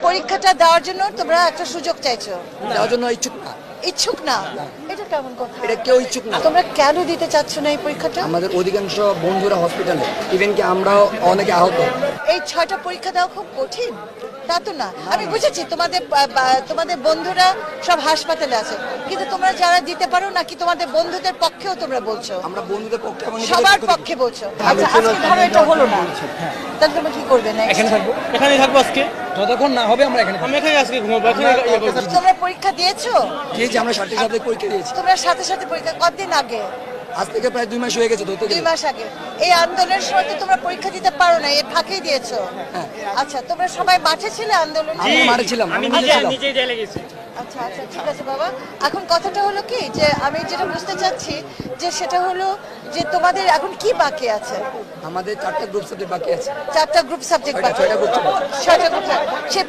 পরীক্ষাটা দেওয়ার জন্য তোমরা একটা সুযোগ চাইছো, দেওয়ার জন্য ইচ্ছুক না। ইচ্ছুক না? এটা কেমন কথা? এটা কেউ ইচ্ছুক না। তোমরা কেন দিতে চাচ্ছ না এই পরীক্ষাটা? আমাদের অধিকাংশ বন্ধুরা হসপিটালে, ইভেন কি আমরাও অনেকে আহত। এই 6টা পরীক্ষা দেওয়া খুব কঠিন, তা তো না। আমি বুঝেছি তোমাদের বন্ধুরা সব হাসপাতালে আছে, কিন্তু তোমরা যারা দিতে পারো নাকি তোমাদের বন্ধুদের পক্ষেও তোমরা বলছো? আমরা বন্ধুদের পক্ষে এবং সবার পক্ষে বলছো। আচ্ছা, আজকে ধরো এটা হলো না, তাহলে তোমরা কি করবে না? এখানে থাকবো, এখানেই থাকবো আজকে। যতক্ষণ না হবে আমরা এখানে আমি এখানে আজকে ঘুমাবো, এখানে ইয়ে করবো। তোমরা পরীক্ষা দিয়েছো? দিয়েছি, আমরা সাথে সাথে পরীক্ষা দিয়েছি। তোমরা সাথে সাথে পরীক্ষা কতদিন আগে? আজ থেকে প্রায় 2 মাস হয়ে গেছে ধরতে 2 গেলে। মাস আগে। এই আন্দোলনের সময় তো তোমরা পরীক্ষা দিতে পারো না, এর ফাঁকেই দিয়েছো। আচ্ছা, তোমরা সবাই মাঠে ছিলে আন্দোলনে? আমি মাঠে ছিলাম, আমি মাঠে ছিলাম। নিজেই জেলে গেছি। আচ্ছা আচ্ছা, ঠিক আছে বাবা। এখন কথাটা হলো কি, যে আমি যেটা বুঝতে চাচ্ছি যে সেটা হলো যে তোমাদের এখন কি বাকি আছে? আমাদের 4টা গ্রুপ সাবজেক্ট বাকি আছে। 4টা গ্রুপ সাবজেক্ট বাকি। 6টা গ্রুপ 6টা গ্রুপ। সে